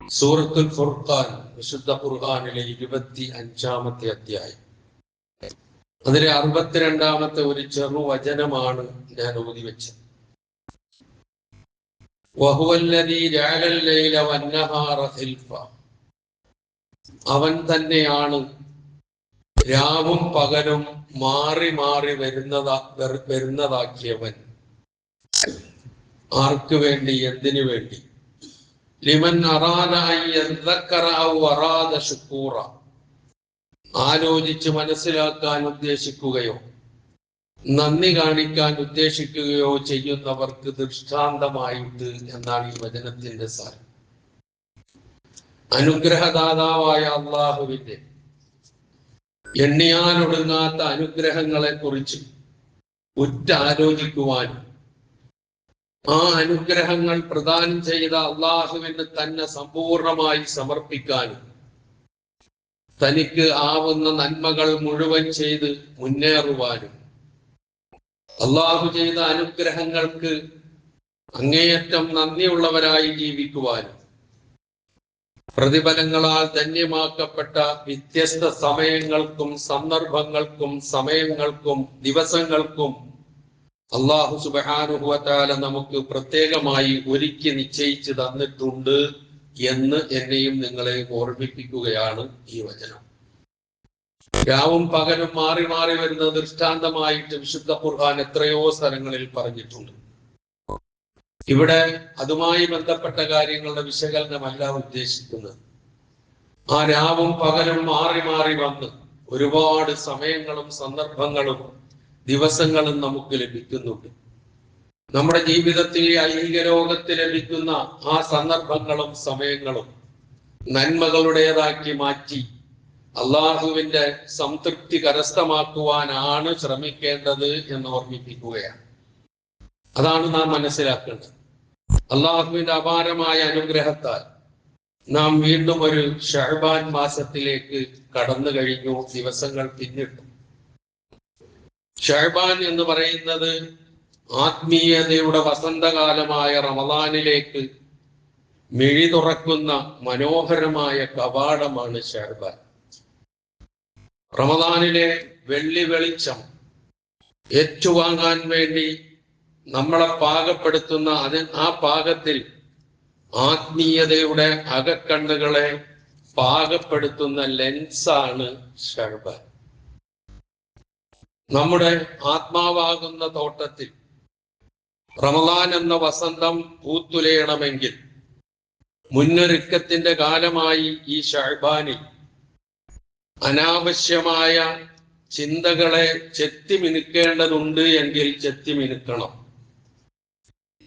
സൂറത്തുൽ ഫുർഖാൻ, വിശുദ്ധ ഖുർആനിലെ 25-ാമത്തെ അധ്യായം. അതിലെ 62-ാമത്തെ ഒരു ചെറുവചനമാണ് ഞാൻ ഓതി വെച്ചത്. വഹുവല്ലദീ ജഅലൽ ലൈല വന്നഹാറ ഖിൽഫ. അവൻ തന്നെയാണ് രാവും പകലും മാറി മാറി വരുന്നതാക്കിയവൻ. ആർക്ക് വേണ്ടി? എന്തിനു വേണ്ടി? ലിമൻ അറാദ അൻ യദ്ദക്കറ ഔ അറാദ ശുക്കൂറ. ആലോചിച്ച് മനസ്സിലാക്കാൻ ഉദ്ദേശിക്കുകയോ നന്ദി കാണിക്കാൻ ഉദ്ദേശിക്കുകയോ ചെയ്യുന്നവർക്ക് ദൃഷ്ടാന്തമായിട്ട് എന്നാണ് ഈ വചനത്തിന്റെ സാരം. അനുഗ്രഹദാതാവായ അള്ളാഹുവിന്റെ എണ്ണിയാലൊടുങ്ങാത്ത അനുഗ്രഹങ്ങളെ കുറിച്ച് ഉറ്റാലോചിക്കുവാനും ആ അനുഗ്രഹങ്ങൾ പ്രദാനം ചെയ്ത അള്ളാഹുവിന് തന്നെ സമ്പൂർണമായി സമർപ്പിക്കാനും തനിക്ക് ആവുന്ന നന്മകൾ മുഴുവൻ ചെയ്ത് മുന്നേറുവാനും അള്ളാഹു ചെയ്ത അനുഗ്രഹങ്ങൾക്ക് അങ്ങേയറ്റം നന്ദിയുള്ളവരായി ജീവിക്കുവാനും പ്രതിഫലങ്ങളാൽ ധന്യമാക്കപ്പെട്ട വ്യത്യസ്ത സമയങ്ങൾക്കും സന്ദർഭങ്ങൾക്കും സമയങ്ങൾക്കും ദിവസങ്ങൾക്കും അള്ളാഹു സുബ്ഹാനഹു വ തആല നമുക്ക് പ്രത്യേകമായി ഒരുക്കി നിശ്ചയിച്ചു തന്നിട്ടുണ്ട് എന്ന് എന്നെയും നിങ്ങളെയും ഓർമ്മിപ്പിക്കുകയാണ് ഈ വചനം. രാവും പകലും മാറി മാറി വരുന്ന ദൃഷ്ടാന്തമായിട്ട് വിശുദ്ധ ഖുർആൻ എത്രയോ സ്ഥലങ്ങളിൽ പറഞ്ഞിട്ടുണ്ട്. ഇവിടെ അതുമായി ബന്ധപ്പെട്ട കാര്യങ്ങളുടെ വിശകലനമല്ല ഉദ്ദേശിക്കുന്നത്. ആ രാവും പകലും മാറി മാറി വന്ന് ഒരുപാട് സമയങ്ങളും സന്ദർഭങ്ങളും ദിവസങ്ങളും നമുക്ക് ലഭിക്കുന്നുണ്ട്. നമ്മുടെ ജീവിതത്തിൽ ഐഹിക ലോകത്ത് ലഭിക്കുന്ന ആ സന്ദർഭങ്ങളും സമയങ്ങളും നന്മകളുടേതാക്കി മാറ്റി അള്ളാഹുവിന്റെ സംതൃപ്തി കരസ്ഥമാക്കുവാനാണ് ശ്രമിക്കേണ്ടത് എന്ന് ഓർമ്മിപ്പിക്കുകയാണ്. അതാണ് നാം മനസ്സിലാക്കേണ്ടത്. അള്ളാഹുവിന്റെ അപാരമായ അനുഗ്രഹത്താൽ നാം വീണ്ടും ഒരു ശഅബാൻ മാസത്തിലേക്ക് കടന്നു കഴിഞ്ഞു. ദിവസങ്ങൾ പിന്നിട്ടു. ശഅബാൻ എന്ന് പറയുന്നത് ആത്മീയതയുടെ വസന്തകാലമായ റമദാനിലേക്ക് മിഴി തുറക്കുന്ന മനോഹരമായ കവാടമാണ് ശഅബാൻ. റമദാനിലെ വെള്ളി വെളിച്ചം ഏറ്റുവാങ്ങാൻ വേണ്ടി നമ്മളെ പാകപ്പെടുത്തുന്ന ആ പാകത്തിൽ ആത്മീയതയുടെ അകക്കണ്ണുകളെ പാകപ്പെടുത്തുന്ന ലെൻസാണ് ശഅബാൻ. നമ്മുടെ ആത്മാവാകുന്ന തോട്ടത്തിൽ റമദാൻ എന്ന വസന്തം പൂത്തുലയണമെങ്കിൽ മുന്നൊരുക്കത്തിന്റെ കാലമായി ഈ ശഅബാനിൽ അനാവശ്യമായ ചിന്തകളെ ചെത്തിമിനുക്കേണ്ടതുണ്ട് എങ്കിൽ ചെത്തിമിനുക്കണം.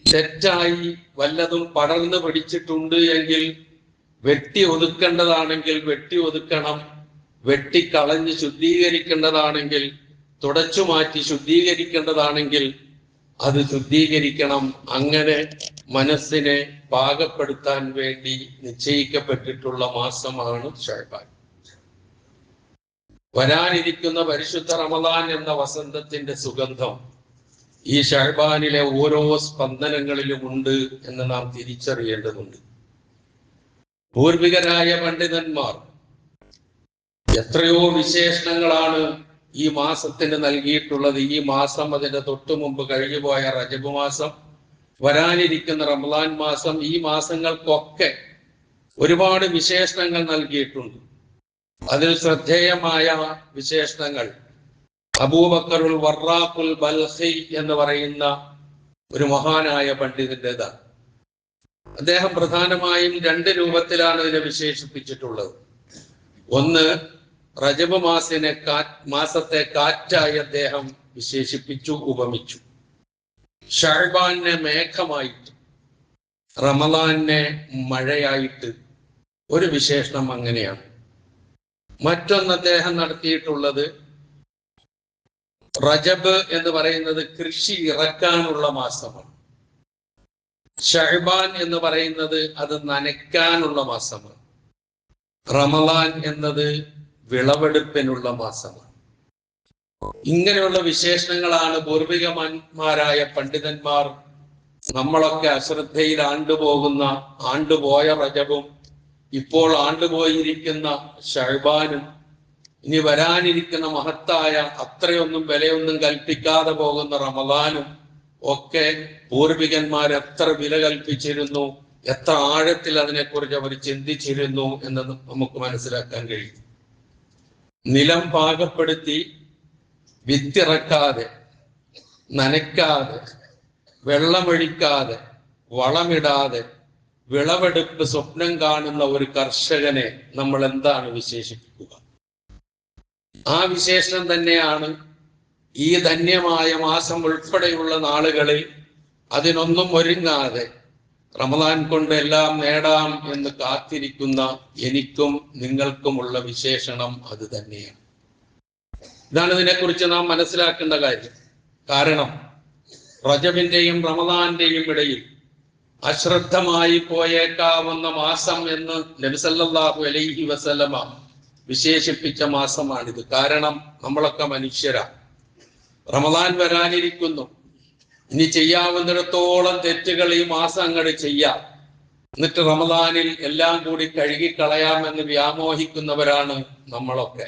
തെറ്റായി വല്ലതും പടർന്നു പിടിച്ചിട്ടുണ്ട് എങ്കിൽ വെട്ടി ഒതുക്കേണ്ടതാണെങ്കിൽ വെട്ടി ഒതുക്കണം. വെട്ടിക്കളഞ്ഞ് ശുദ്ധീകരിക്കേണ്ടതാണെങ്കിൽ തുടച്ചു മാറ്റി ശുദ്ധീകരിക്കേണ്ടതാണെങ്കിൽ അത് ശുദ്ധീകരിക്കണം. അങ്ങനെ മനസ്സിനെ പാകപ്പെടുത്താൻ വേണ്ടി നിശ്ചയിക്കപ്പെട്ടിട്ടുള്ള മാസമാണ് ശഅബാൻ. വരാനിരിക്കുന്ന പരിശുദ്ധ റമദാൻ എന്ന വസന്തത്തിന്റെ സുഗന്ധം ഈ ശഅബാനിലെ ഓരോ സ്പന്ദനങ്ങളിലും ഉണ്ട് എന്ന് നാം തിരിച്ചറിയേണ്ടതുണ്ട്. പൂർവികരായ പണ്ഡിതന്മാർ എത്രയോ വിശേഷണങ്ങളാണ് ഈ മാസത്തിന് നൽകിയിട്ടുള്ളത്. ഈ മാസം, അതിന്റെ തൊട്ടു മുമ്പ് കഴിഞ്ഞുപോയ റജബ് മാസം, വരാനിരിക്കുന്ന റമദാൻ മാസം, ഈ മാസങ്ങൾക്കൊക്കെ ഒരുപാട് വിശേഷണങ്ങൾ നൽകിയിട്ടുണ്ട്. അതിൽ ശ്രദ്ധേയമായ വിശേഷണങ്ങൾ അബൂബക്കറുൽ വറാഖുൽ ബൽഖി എന്ന് പറയുന്ന ഒരു മഹാനായ പണ്ഡിതന്റേതാണ്. അദ്ദേഹം പ്രധാനമായും 2 രൂപത്തിലാണ് ഇതിനെ വിശേഷിപ്പിച്ചിട്ടുള്ളത്. ഒന്ന്, റജബ് മാസത്തെ കാറ്റായി അദ്ദേഹം വിശേഷിപ്പിച്ചു, ഉപമിച്ചു. ശഅബാനെ മേഘമായിട്ട്, റമദാനെ മഴയായിട്ട് ഒരു വിശേഷണം അങ്ങനെയാണ്. മറ്റൊന്ന് അദ്ദേഹം നടത്തിയിട്ടുള്ളത്, റജബ് എന്ന് പറയുന്നത് കൃഷി ഇറക്കാനുള്ള മാസമാണ്. ശഅബാൻ എന്ന് പറയുന്നത് അത് നനയ്ക്കാനുള്ള മാസമാണ്. റമദാൻ എന്നത് വിളവെടുപ്പിനുള്ള മാസമാണ്. ഇങ്ങനെയുള്ള വിശേഷണങ്ങളാണ് പൂർവികന്മാരായ പണ്ഡിതന്മാർ നമ്മളൊക്കെ അശ്രദ്ധയിൽ ആണ്ടുപോയ റജബും ഇപ്പോൾ ആണ്ടുപോയിരിക്കുന്ന ഷഅബാനും ഇനി വരാനിരിക്കുന്ന മഹത്തായ അത്രയൊന്നും വിലയൊന്നും കൽപ്പിക്കാതെ പോകുന്ന റമദാനും ഒക്കെ പൂർവികന്മാർ എത്ര വില കൽപ്പിച്ചിരുന്നു, എത്ര ആഴത്തിൽ അതിനെക്കുറിച്ച് അവർ ചിന്തിച്ചിരുന്നു എന്ന് നമുക്ക് മനസ്സിലാക്കാൻ കഴിയും. നിലം പാകപ്പെടുത്തി വിത്തിറക്കാതെ, നനയ്ക്കാതെ, വെള്ളമൊഴിക്കാതെ, വളമിടാതെ വിളവെടുപ്പ് സ്വപ്നം കാണുന്ന ഒരു കർഷകനെ നമ്മൾ എന്താണ് വിശേഷിപ്പിക്കുക? ആ വിശേഷണം തന്നെയാണ് ഈ ധന്യമായ മാസം ഉൾപ്പെടെയുള്ള നാളുകളിൽ അതിനൊന്നും ഒരുങ്ങാതെ റമദാൻ കൊണ്ട് എല്ലാം നേടാം എന്ന് കാത്തിരിക്കുന്ന എനിക്കും നിങ്ങൾക്കുമുള്ള വിശേഷണം അത് തന്നെയാണ്. ഇതാണ് ഇതിനെക്കുറിച്ച് നാം മനസ്സിലാക്കേണ്ട കാര്യം. കാരണം റജബിന്റെയും റമദാന്റെയും ഇടയിൽ അശ്രദ്ധമായി പോയേക്കാവുന്ന മാസം എന്ന് നബി സല്ലല്ലാഹു അലൈഹി വസല്ലമ വിശേഷിപ്പിച്ച മാസമാണിത്. കാരണം നമ്മളൊക്കെ മനുഷ്യരാണ്. റമദാൻ വരാനിരിക്കുന്നു. ഇനി ചെയ്യാവുന്നിടത്തോളം തെറ്റുകൾ ഈ മാസം അങ്ങോട്ട് ചെയ്യാം, എന്നിട്ട് റമദാനിൽ എല്ലാം കൂടി കഴുകിക്കളയാമെന്ന് വ്യാമോഹിക്കുന്നവരാണ് നമ്മളൊക്കെ.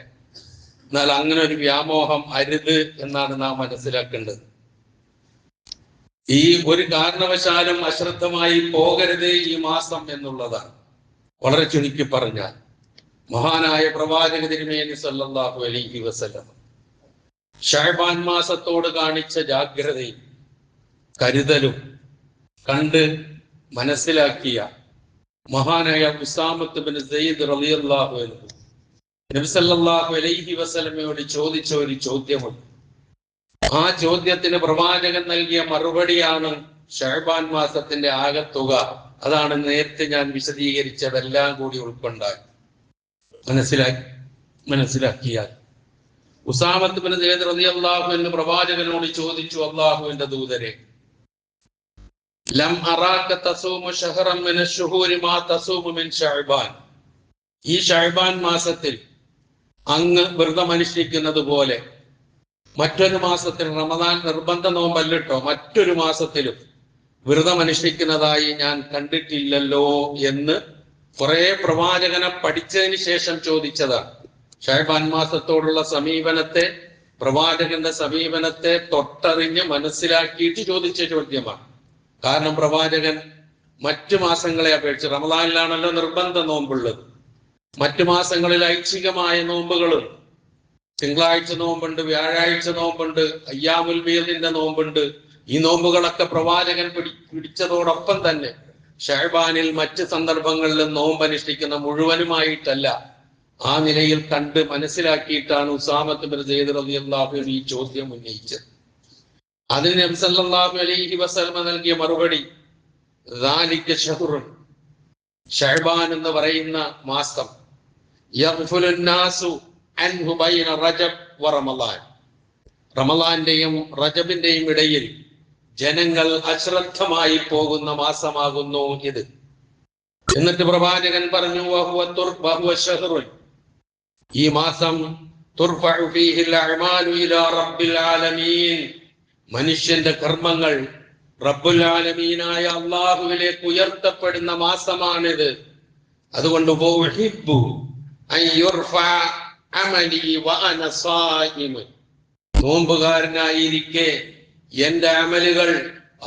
എന്നാൽ അങ്ങനെ ഒരു വ്യാമോഹം അരുത് എന്നാണ് നാം മനസ്സിലാക്കേണ്ടത്. ഈ ഒരു കാരണവശാലും അശ്രദ്ധമായി പോകരുത് ഈ മാസം എന്നുള്ളതാണ്. വളരെ ചുരുക്കി പറഞ്ഞാൽ മഹാനായ പ്രവാചക തിരുമേനി സല്ലല്ലാഹു അലൈഹി വസല്ലം ശഅബാൻ മാസത്തോട് കാണിച്ച ജാഗ്രതയും കരുതലും കണ്ട് മനസ്സിലാക്കിയ മഹാനായ ഉസാമത്ത് ബിൻ സയ്യിദ് റളിയല്ലാഹു അൻഹു നബി സല്ലല്ലാഹു അലൈഹി വസല്ലമയോട് ചോദിച്ച ഒരു ചോദ്യമുണ്ട്. ആ ചോദ്യത്തിന് പ്രവാചകൻ നൽകിയ മറുപടിയാണ് ശഅബാൻ മാസത്തിന്റെ ആകത്തുക. അതാണ് നേരത്തെ ഞാൻ വിശദീകരിച്ചതെല്ലാം കൂടി ഉൾക്കൊണ്ടാൽ മനസ്സിലാക്കിയാൽ ഉസാമത്ത് ബിൻ സയ്യിദ് റളിയല്ലാഹു അൻഹു പ്രവാചകനോട് ചോദിച്ചു, അല്ലാഹുവിന്റെ ദൂതരെ, ലം അറാക തസൂമു ശഹറൻ മിന അശ്ശുഹൂരി മാ തസൂമു മിൻ ശഅബാൻ. ഈ ശഅബാൻ മാസത്തിൽ അങ്ങ് വ്രതം അനുഷ്ഠിക്കുന്നത് പോലെ മറ്റൊരു മാസത്തിൽ, റമദാൻ നിർബന്ധ നോമ്പല്ലോ, മറ്റൊരു മാസത്തിലും വ്രതം അനുഷ്ഠിക്കുന്നതായി ഞാൻ കണ്ടിട്ടില്ലല്ലോ എന്ന് കുറെ പ്രവാചകനെ പഠിച്ചതിന് ശേഷം ചോദിച്ചതാണ്. ശഅബാൻ മാസത്തോടുള്ള സമീപനത്തെ, പ്രവാചകന്റെ സമീപനത്തെ തൊട്ടറിഞ്ഞ് മനസ്സിലാക്കിയിട്ട് ചോദിച്ച ചോദ്യമാണ്. കാരണം പ്രവാചകൻ മറ്റു മാസങ്ങളെ അപേക്ഷിച്ച്, റമദാനിലാണല്ലോ നിർബന്ധ നോമ്പുള്ളത്, മറ്റു മാസങ്ങളിൽ ഐച്ഛികമായ നോമ്പുകളും, തിങ്കളാഴ്ച നോമ്പുണ്ട്, വ്യാഴാഴ്ച നോമ്പുണ്ട്, അയ്യാമുൽ ബീദിന്റെ നോമ്പുണ്ട്. ഈ നോമ്പുകളൊക്കെ പ്രവാചകൻ പിടിച്ചതോടൊപ്പം തന്നെ ശഅബാനിൽ മറ്റ് സന്ദർഭങ്ങളിലും നോമ്പ് അനുഷ്ഠിക്കുന്ന മുഴുവനുമായിട്ടല്ല, ആ നിലയിൽ കണ്ട് മനസ്സിലാക്കിയിട്ടാണ് ഉസാമത്ത് ബിൻ സയ്യിദ് റളിയല്ലാഹു അൻഹു ഈ ചോദ്യം ഉന്നയിച്ചത്. അതിന് നബി സല്ലല്ലാഹു അലൈഹി വസല്ലമ നൽകിയ മറുപടി, ദാലിക ശഹ്റുൻ, ശഅബാൻ എന്ന് പറയുന്ന മാസം, യഗ്ഫുലുൻ നാസു അൻഹു ബൈന റജബ് വ റമളാൻ, റമളാന്റെയും റജബിന്റെയും ഇടയിൽ ജനങ്ങൾ അശ്രദ്ധമായി പോകുന്ന മാസമാകുന്നു ഇത്. എന്നിട്ട് പ്രവാചകൻ പറഞ്ഞു, വഹുവ ശഹ്റുൻ, ഈ മാസം തുർഫഉ ഫീഹിൽ അഅമാലു ഇലാ റബ്ബിൽ ആലമീൻ, മനുഷ്യന്റെ കർമ്മങ്ങൾ റബ്ബുൽ ആലമീനായ അല്ലാഹുവിലേക്ക് ഉയർത്തപ്പെടുന്ന മാസമാണിത്. അതുകൊണ്ട് ഉഹിബ്ബു അൻ യുർഫഅ അമലി വഅന സായിം, നോമ്പുകാരനായിരിക്കെ എന്റെ അമലുകൾ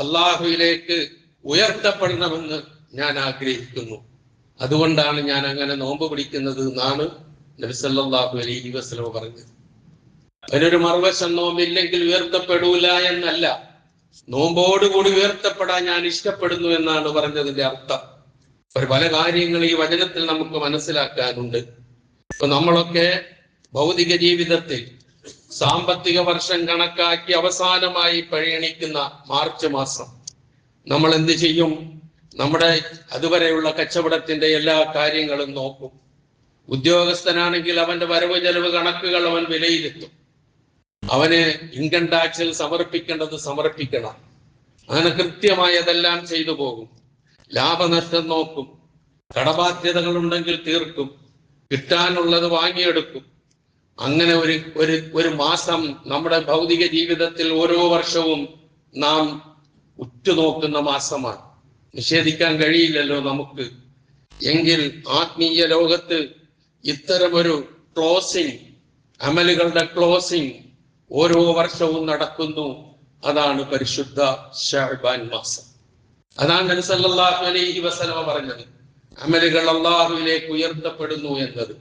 അല്ലാഹുവിലേക്ക് ഉയർത്തപ്പെടണമെന്ന് ഞാൻ ആഗ്രഹിക്കുന്നു. അതുകൊണ്ടാണ് ഞാൻ അങ്ങനെ നോമ്പ് പിടിക്കുന്നത് എന്നാണ് നബി സല്ലല്ലാഹു അലൈഹി വസല്ലം പറഞ്ഞത്. അതിനൊരു മറുവശം, നോമ്പില്ലെങ്കിൽ ഉയർത്തപ്പെടൂല എന്നല്ല, നോമ്പോടുകൂടി ഉയർത്തപ്പെടാൻ ഞാൻ ഇഷ്ടപ്പെടുന്നു എന്നാണ് പറഞ്ഞതിന്റെ അർത്ഥം. പല കാര്യങ്ങൾ ഈ വചനത്തിൽ നമുക്ക് മനസ്സിലാക്കാനുണ്ട്. ഇപ്പൊ നമ്മളൊക്കെ ഭൗതിക ജീവിതത്തിൽ സാമ്പത്തിക വർഷം കണക്കാക്കി അവസാനമായി പരിഗണിക്കുന്ന മാർച്ച് മാസം നമ്മൾ എന്ത് ചെയ്യും? നമ്മുടെ അതുവരെയുള്ള കച്ചവടത്തിന്റെ എല്ലാ കാര്യങ്ങളും നോക്കും. ഉദ്യോഗസ്ഥനാണെങ്കിൽ അവന്റെ വരവ് ചെലവ് കണക്കുകൾ അവൻ വിലയിരുത്തും. അവന് ഇൻകം ടാക്സിൽ സമർപ്പിക്കേണ്ടത് സമർപ്പിക്കണം. അങ്ങനെ കൃത്യമായി അതെല്ലാം ചെയ്തു പോകും. ലാഭനഷ്ടം നോക്കും, കടബാധ്യതകൾ ഉണ്ടെങ്കിൽ തീർക്കും, കിട്ടാനുള്ളത് വാങ്ങിയെടുക്കും. അങ്ങനെ ഒരു മാസം നമ്മുടെ ഭൗതിക ജീവിതത്തിൽ ഓരോ വർഷവും നാം ഉറ്റുനോക്കുന്ന മാസമാണ്. നിഷേധിക്കാൻ കഴിയില്ലല്ലോ നമുക്ക്. എങ്കിൽ ആത്മീയ ലോകത്ത് ഇത്തരമൊരു ക്ലോസിംഗ്, അമലുകളുടെ ക്ലോസിംഗ് ഓരോ വർഷവും നടക്കുന്നു. അതാണ് പരിശുദ്ധ ശഅബാൻ മാസം. അതാണ് നബി സല്ലല്ലാഹു അലൈഹി വസല്ലം പറഞ്ഞത്, അമലുകൾ അള്ളാഹുവിലേക്ക് ഉയർത്തപ്പെടുന്നു എന്നത്.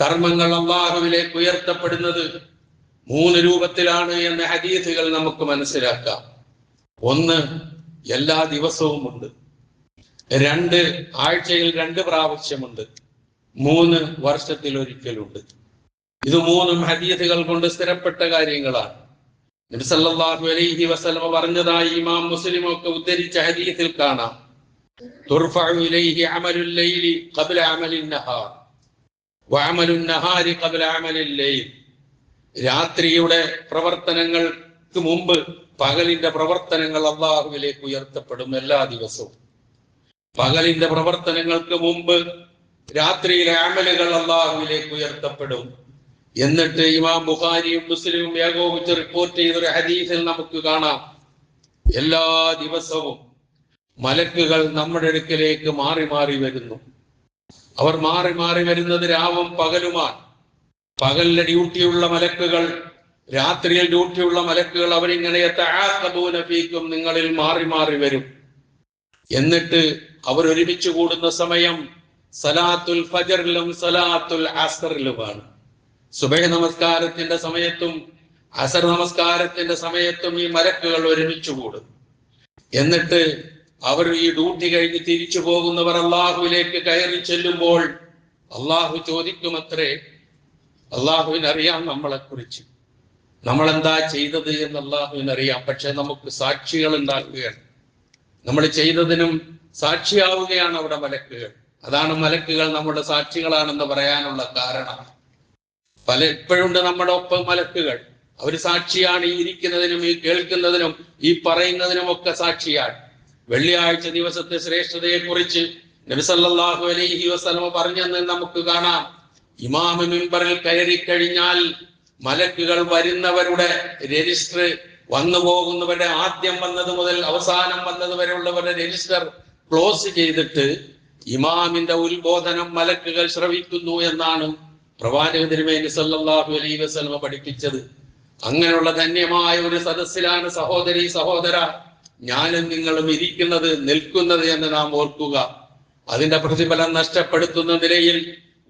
കർമ്മങ്ങൾ അള്ളാഹുവിലേക്ക് ഉയർത്തപ്പെടുന്നത് 3 രൂപത്തിലാണ് എന്ന് ഹദീസുകൾ നമുക്ക് മനസ്സിലാക്കാം. 1, എല്ലാ ദിവസവും ഉണ്ട്. 2, ആഴ്ചയിൽ 2 പ്രാവശ്യമുണ്ട്. 3, വർഷത്തിൽ ഒരിക്കലുണ്ട്. ഇത് 3ഉം ഹദീസുകൾ കൊണ്ട് സ്ഥിരപ്പെട്ട കാര്യങ്ങളാണ്. നബി സല്ലല്ലാഹു അലൈഹി വസല്ലം പറഞ്ഞതായി ഇമാം മുസ്ലിം ഒക്കെ ഉദ്ധരിച്ച ഹദീസിൽ കാണാം, തുർഫഉ ഇലൈഹി അമലുൽ ലൈലി ഖബ്ല അമലിൻ നഹാർ വഅമലുൻ നഹാരി ഖബ്ല അമലിൽ ലൈൽ. രാത്രിയുടെ പ്രവർത്തനങ്ങൾക്ക് മുമ്പ് പകലിന്റെ പ്രവർത്തനങ്ങൾ അല്ലാഹുവിലേക്ക് ഉയർത്തപ്പെടും എല്ലാ ദിവസവും. പകലിന്റെ പ്രവർത്തനങ്ങൾക്ക് മുമ്പ് രാത്രിയിലെ അമലുകൾ അല്ലാഹുവിലേക്ക് ഉയർത്തപ്പെടും. എന്നിട്ട് ഇമാം ബുഖാരിയും മുസ്ലിമും ഏകോപിച്ച് റിപ്പോർട്ട് ചെയ്തൊരു ഹദീസിൽ നമുക്ക് കാണാം, എല്ലാ ദിവസവും മലക്കുകൾ നമ്മുടെ അടുക്കലേക്ക് മാറി മാറി വരുന്നു. അവർ മാറി മാറി വരുന്നത് രാവും പകലുമാണ്. പകലിലെ ഡ്യൂട്ടിയുള്ള മലക്കുകൾ, രാത്രിയിൽ ഡ്യൂട്ടിയുള്ള മലക്കുകൾ അവരിങ്ങനെ യതആഖബൂന ഫീകും, നിങ്ങളിൽ മാറി മാറി വരും. എന്നിട്ട് അവർ ഒരുമിച്ച് കൂടുന്ന സമയം സലാത്തുൽ ഫജ്റിലും സലാത്തുൽ അസ്റിലുമാണ്. സുബഹി നമസ്കാരത്തിന്റെ സമയത്തും അസർ നമസ്കാരത്തിന്റെ സമയത്തും ഈ മലക്കുകൾ ഒരുമിച്ച് കൂടും. എന്നിട്ട് അവർ ഈ ഡ്യൂട്ടി കഴിഞ്ഞ് തിരിച്ചു പോകുന്നവർ അള്ളാഹുവിലേക്ക് കയറി ചെല്ലുമ്പോൾ അള്ളാഹു ചോദിക്കുമത്രേ, അള്ളാഹുവിനറിയാം നമ്മളെക്കുറിച്ച്, നമ്മളെന്താ ചെയ്തത് എന്ന് അള്ളാഹുവിനറിയാം. പക്ഷെ നമുക്ക് സാക്ഷികൾ ഉണ്ടാക്കുകയാണ്, നമ്മൾ ചെയ്തതിനും സാക്ഷിയാവുകയാണ് അവിടെ മലക്കുകൾ. അതാണ് മലക്കുകൾ നമ്മുടെ സാക്ഷികളാണെന്ന് പറയാനുള്ള കാരണം. ഇപ്പോഴുണ്ട് നമ്മുടെ ഒപ്പം മലക്കുകൾ. അവർ സാക്ഷിയാണ്, ഈ ഇരിക്കുന്നതിനും ഈ കേൾക്കുന്നതിനും ഈ പറയുന്നതിനും ഒക്കെ സാക്ഷിയാണ്. വെള്ളിയാഴ്ച ദിവസത്തെ ശ്രേഷ്ഠതയെ കുറിച്ച് നബി സല്ലല്ലാഹു അലൈഹി വസല്ലം പറഞ്ഞെന്ന് നമുക്ക് കാണാം. ഇമാം മിമ്പറിൽ കയറി കഴിഞ്ഞാൽ മലക്കുകൾ വരുന്നവരുടെ രജിസ്റ്റർ, വന്നു പോകുന്നവരുടെ ആദ്യം വന്നത് മുതൽ അവസാനം വന്നത് വരെയുള്ളവരുടെ രജിസ്റ്റർ ക്ലോസ് ചെയ്തിട്ട് ഇമാമിന്റെ ഉത്ബോധനം മലക്കുകൾ ശ്രവിക്കുന്നു എന്നാണ് പ്രവാചക തിരുമേനി സല്ലല്ലാഹു അലൈഹി വസല്ലം പഠിപ്പിച്ചത്. അങ്ങനെയുള്ള ധന്യമായ ഒരു സദസ്സിലാണ് സഹോദരി സഹോദര ഞാനും നിങ്ങളും ഇരിക്കുന്നത്, നിൽക്കുന്നത് എന്ന് നാം ഓർക്കുക. അതിന്റെ പ്രതിഫലം നഷ്ടപ്പെടുത്തുന്ന നിലയിൽ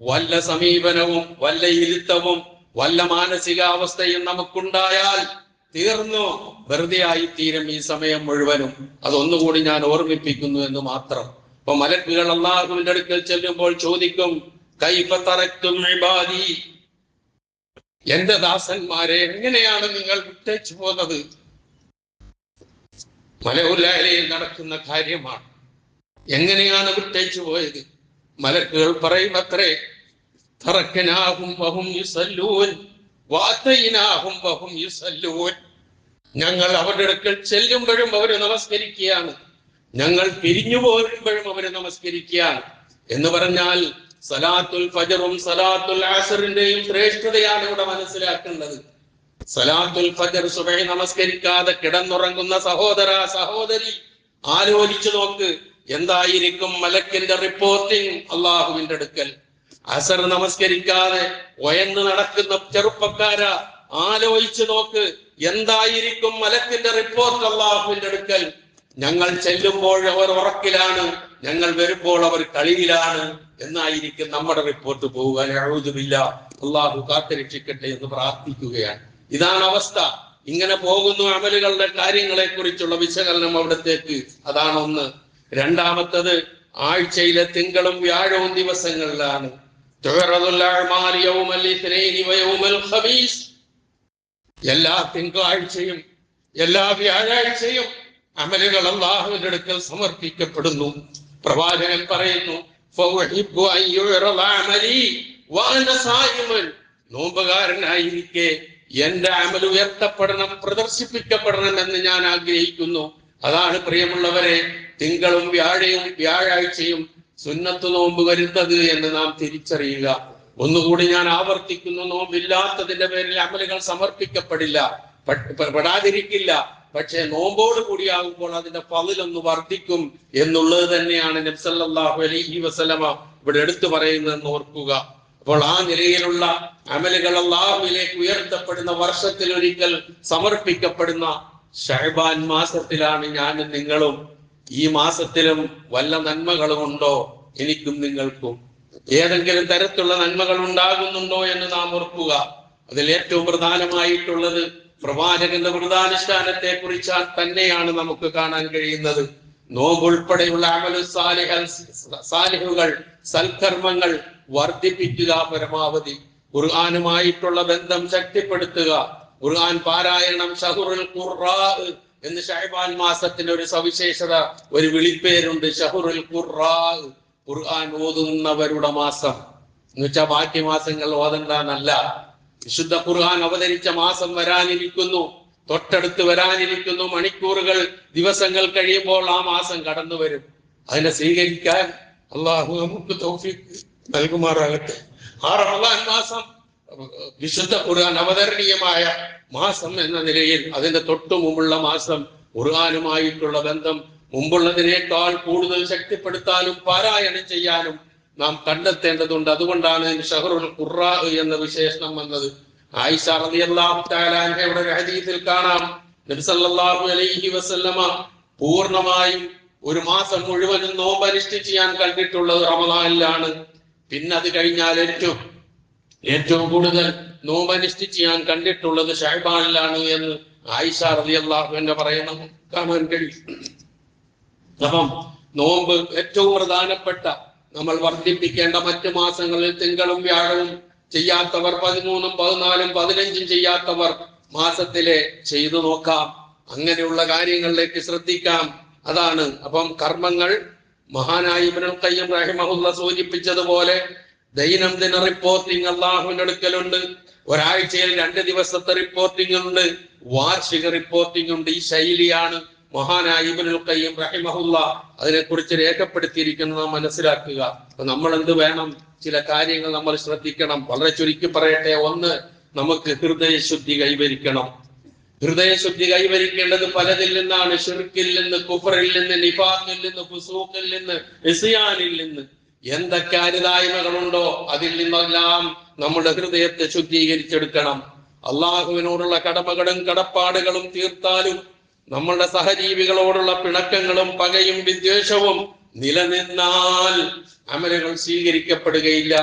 വല്ല സമീപനവും വല്ല ഇരുത്തവും വല്ല മാനസികാവസ്ഥയും നമുക്കുണ്ടായാൽ തീർന്നു, വെറുതെ ആയി തീരും ഈ സമയം മുഴുവനും. അതൊന്നുകൂടി ഞാൻ ഓർമ്മിപ്പിക്കുന്നു എന്ന് മാത്രം. അപ്പൊ മലക്കുകൾ അല്ലാഹുവിന്റെ അടുക്കൽ ചെല്ലുമ്പോൾ ചോദിക്കും, കൈഫ തറക്തും ഇബാദി, എന്റെ ദാസന്മാരെ എങ്ങനെയാണ് നിങ്ങൾ വിട്ടേച്ചു പോകുന്നത്? മലഉലയിൽ നടക്കുന്ന കാര്യമാണ്. എങ്ങനെയാണ് വിട്ടേച്ചു പോയത്? മലക്കുകൾ പറയും അത്രേ, തറക്കനാഹും വഹും യുസല്ലൂൻ വഅതൈനാഹും വഹും യുസല്ലൂൻ. ഞങ്ങൾ അവരുടെ അടുക്കൽ ചെല്ലുമ്പോഴും അവര് നമസ്കരിക്കുകയാണ്, ഞങ്ങൾ പിരിഞ്ഞു പോരുമ്പോഴും അവര് നമസ്കരിക്കുകയാണ്. എന്ന് പറഞ്ഞാൽ സലാത്തുൽ ഫജ്റും സലാത്തുൽ അസ്റിന്റെയും ശ്രേഷ്ഠതയാണ് ഇവിടെ മനസ്സിലാക്കേണ്ടത്. സലാത്തുൽ ഫജ്ർ, സുബഹി നമസ്കരിക്കാതെ കിടന്നുറങ്ങുന്ന സഹോദര സഹോദരി, ആലോചിച്ചു നോക്ക്, എന്തായിരിക്കും മലക്കിന്റെ റിപ്പോർട്ടിംഗ് അള്ളാഹുവിന്റെ അടുക്കൽ. അസർ നമസ്കരിക്കാതെ ഒയന്ന് നടക്കുന്ന ചെറുപ്പക്കാര, ആലോചിച്ചു നോക്ക്, എന്തായിരിക്കും മലക്കിന്റെ റിപ്പോർട്ട് അള്ളാഹുവിന്റെ അടുക്കൽ. ഞങ്ങൾ ചെല്ലുമ്പോൾ അവർ ഉറക്കിലാണ്, ഞങ്ങൾ വരുമ്പോൾ അവർ കളിയിലാണ് എന്നായിരിക്കും നമ്മുടെ റിപ്പോർട്ട് പോവുക. അള്ളാഹു കാത്തുരക്ഷിക്കട്ടെ എന്ന് പ്രാർത്ഥിക്കുകയാണ്. ഇതാണ് അവസ്ഥ. ഇങ്ങനെ പോകുന്നു അമലുകളുടെ കാര്യങ്ങളെ കുറിച്ചുള്ള വിശകലനം അവിടത്തേക്ക്. അതാണ് ഒന്ന്. രണ്ടാമത്തത്, ആഴ്ചയിലെ തിങ്കളും വ്യാഴവും ദിവസങ്ങളിലാണ്. എല്ലാ തിങ്കളാഴ്ചയും എല്ലാ വ്യാഴാഴ്ചയും അമലുകൾ അല്ലാഹുവിന്റെ അടുക്കൽ സമർപ്പിക്കപ്പെടുന്നു. പ്രവാചകൻ പറയുന്നു, നോമ്പുകാരനായിരിക്കെ എന്റെ അമൽ ഉയർത്തപ്പെടണം, പ്രദർശിപ്പിക്കപ്പെടണം എന്ന് ഞാൻ ആഗ്രഹിക്കുന്നു. അതാണ് പ്രിയമുള്ളവരെ തിങ്കളും വ്യാഴാഴ്ചയും സുന്നത്ത് നോമ്പ് വരുന്നത് എന്ന് നാം തിരിച്ചറിയുക. ഒന്നുകൂടി ഞാൻ ആവർത്തിക്കുന്നു, നോമ്പില്ലാത്തതിന്റെ പേരിൽ അമലുകൾ സമർപ്പിക്കപ്പെടില്ല, പെടാതിരിക്കില്ല. പക്ഷെ നോമ്പോട് കൂടിയാകുമ്പോൾ അതിന്റെ ഫളിലൊന്ന് വർദ്ധിക്കും എന്നുള്ളത് തന്നെയാണ് നബി സല്ലല്ലാഹു അലൈഹി വസല്ലമ ഇവിടെ എടുത്തു പറയുന്നതെന്ന് ഓർക്കുക. അപ്പോൾ ആ നിലയിലുള്ള അമലുകൾ അല്ലാഹുവിലേക്ക് ഉയർത്തപ്പെടുന്ന വർഷത്തിൽ ഒരിക്കൽ സമർപ്പിക്കപ്പെടുന്ന ശഅബാൻ മാസത്തിലാണ് ഞാനും നിങ്ങളും. ഈ മാസത്തിലും വല്ല നന്മകളും ഉണ്ടോ? എനിക്കും നിങ്ങൾക്കും ഏതെങ്കിലും തരത്തിലുള്ള നന്മകൾ ഉണ്ടാകുന്നുണ്ടോ എന്ന് നാം ഓർക്കുക. അതിൽ ഏറ്റവും പ്രധാനമായിട്ടുള്ളത് പ്രവാചകന്റെ വ്രതാനുഷ്ഠാനത്തെ കുറിച്ചാൽ തന്നെയാണ് നമുക്ക് കാണാൻ കഴിയുന്നത്. നോമ്പ് ഉൾപ്പെടെയുള്ള അമലു സാലിഹുകൾ, സൽക്കർമ്മങ്ങൾ വർദ്ധിപ്പിക്കുക, പരമാവധി ഖുർആനുമായിട്ടുള്ള ബന്ധം ശക്തിപ്പെടുത്തുക. ഖുർആൻ പാരായണം, ഷഹ്റുൽ ഖുർആ എന്ന് ശഅബാൻ മാസത്തിന് ഒരു സവിശേഷത, ഒരു വിളിപ്പേരുണ്ട്, ഷഹ്റുൽ ഖുർആ, ഖുർആൻ ഓതുന്നവരുടെ മാസം. എന്നുവെച്ചാൽ ബാക്കി മാസങ്ങൾ ഓതണ്ടെന്നല്ല. വിശുദ്ധ ഖുർആൻ അവതരിച്ച മാസം വരാനിരിക്കുന്നു, തൊട്ടടുത്ത് വരാനിരിക്കുന്നു. മണിക്കൂറുകൾ, ദിവസങ്ങൾ കഴിയുമ്പോൾ ആ മാസം കടന്നു വരും. അതിനെ സ്വീകരിക്കാൻ അള്ളാഹു നമുക്ക് തൗഫീഖ് നൽകുമാറാകട്ടെ. ആ റമദാൻ മാസം വിശുദ്ധ ഖുർആൻ അവതരണീയമായ മാസം എന്ന നിലയിൽ അതിന്റെ തൊട്ടു മുമ്പുള്ള മാസം ഖുർആനുമായിട്ടുള്ള ബന്ധം മുമ്പുള്ളതിനേക്കാൾ കൂടുതൽ ശക്തിപ്പെടുത്താനും പാരായണം ചെയ്യാനും നാം കണ്ടെത്തേണ്ടതുണ്ട്. അതുകൊണ്ടാണ് ഷഹ്റുൽ ഖുർആ എന്ന വിശേഷണം വന്നത്. ആയിഷ റളിയല്ലാഹു തആല അൻഹയുടെ ഒരു ഹദീസിൽ കാണാം, നബി സല്ലല്ലാഹു അലൈഹി വസല്ലമ പൂർണ്ണമായും ഒരു മാസം മുഴുവനും നോമ്പ് അനുഷ്ഠിച്ച് ഞാൻ കണ്ടിട്ടുള്ളത് റമദാനിലാണ്. പിന്നെ അത് കഴിഞ്ഞാൽ ഏറ്റവും കൂടുതൽ നോമ്പ് അനുഷ്ഠിച്ച് ഞാൻ കണ്ടിട്ടുള്ളത് ശഅബാനിലാണ് എന്ന് ആയിഷ റളിയല്ലാഹു അൻഹ പറയുന്നത് കാണാൻ കഴിയും. അപ്പം നോമ്പ് ഏറ്റവും പ്രധാനപ്പെട്ട, നമ്മൾ വർദ്ധിപ്പിക്കേണ്ട മറ്റു മാസങ്ങളിൽ തിങ്കളും വ്യാഴവും ചെയ്യാത്തവർ 13, 14, 15 ചെയ്യാത്തവർ മാസത്തിലെ ചെയ്തു നോക്കാം. അങ്ങനെയുള്ള കാര്യങ്ങളിലേക്ക് ശ്രദ്ധിക്കാം. അതാണ്. അപ്പം കർമ്മങ്ങൾ മഹാനായ ഇബ്നുൽ ഖയ്യിം റഹിമഹുല്ലാ സൂചിപ്പിച്ചതുപോലെ ദൈനംദിന റിപ്പോർട്ടിംഗ് അല്ലാഹുവിന്റെ അടുക്കലുണ്ട്. ഒരാഴ്ചയിൽ 2 ദിവസത്തെ റിപ്പോർട്ടിംഗ് ഉണ്ട്, വാർഷിക റിപ്പോർട്ടിംഗ് ഉണ്ട്. ഈ ശൈലിയാണ് മഹാനായ ഇബ്നുൽ ഖയ്യിം റഹിമഹുല്ലാ അതിനെക്കുറിച്ച് രേഖപ്പെടുത്തിയിരിക്കുന്നത് നാം മനസ്സിലാക്കുക. അപ്പൊ നമ്മൾ എന്ത് വേണം? ചില കാര്യങ്ങൾ നമ്മൾ ശ്രദ്ധിക്കണം. വളരെ ചുരുക്കി പറയട്ടെ. ഒന്ന്, നമുക്ക് ഹൃദയശുദ്ധി കൈവരിക്കണം. ഹൃദയശുദ്ധി കൈവരിക്കേണ്ടത് പലതിൽ നിന്നാണ്. ശിർക്കിൽ നിന്ന്, കുഫറിൽ നിന്ന്, നിഫാഖിൽ നിന്ന്, ഫുസൂഖിൽ നിന്ന്, ഇസ്യാനിൽ നിന്ന്. എന്തൊക്കെ അരുതായ്മകളുണ്ടോ അതിൽ നിന്നെല്ലാം നമ്മുടെ ഹൃദയത്തെ ശുദ്ധീകരിച്ചെടുക്കണം. അള്ളാഹുവിനോടുള്ള കടമകളും കടപ്പാടുകളും തീർത്താലും നമ്മളുടെ സഹജീവികളോടുള്ള പിണക്കങ്ങളും പകയും വിദ്വേഷവും നിലനിന്നാൽ അമലുകൾ സ്വീകരിക്കപ്പെടുകയില്ല.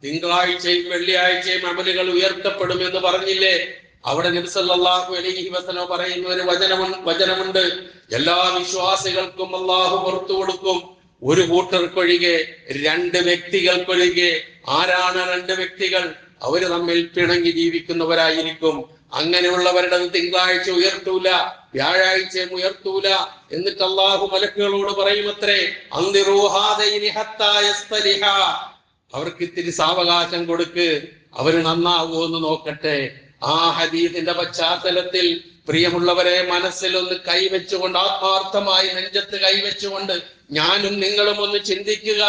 തിങ്കളാഴ്ചയും വെള്ളിയാഴ്ചയും അമലുകൾ ഉയർത്തപ്പെടുമെന്ന് പറഞ്ഞില്ലേ? അവിടെ നബി സല്ലല്ലാഹു അലൈഹി വസല്ലം പറയുന്ന ഒരു വചനമുണ്ട്, എല്ലാ വിശ്വാസികൾക്കും അള്ളാഹു പുറത്തു കൊടുക്കും, ഒരു കൂട്ടർക്കൊഴികെ, 2 വ്യക്തികൾക്കൊഴികെ. ആരാണ് 2 വ്യക്തികൾ? അവര് തമ്മിൽ പിണങ്ങി ജീവിക്കുന്നവരായിരിക്കും. അങ്ങനെയുള്ളവരുടെ തിങ്കളാഴ്ച ഉയർത്തൂല, വ്യാഴാഴ്ചയും ഉയർത്തൂല. എന്നിട്ട് അള്ളാഹു മലക്കുകളോട് പറയുമത്രേ, അവർക്ക് ഇത്തിരി സാവകാശം കൊടുക്ക്, അവര് നന്നാവോ എന്ന് നോക്കട്ടെ. ആ ഹദീസിന്റെ പശ്ചാത്തലത്തിൽ പ്രിയമുള്ളവരെ, മനസ്സിൽ ഒന്ന് കൈവച്ചുകൊണ്ട്, ആത്മാർത്ഥമായി നെഞ്ചത്ത് കൈവച്ചുകൊണ്ട് ഞാനും നിങ്ങളും ഒന്ന് ചിന്തിക്കുക.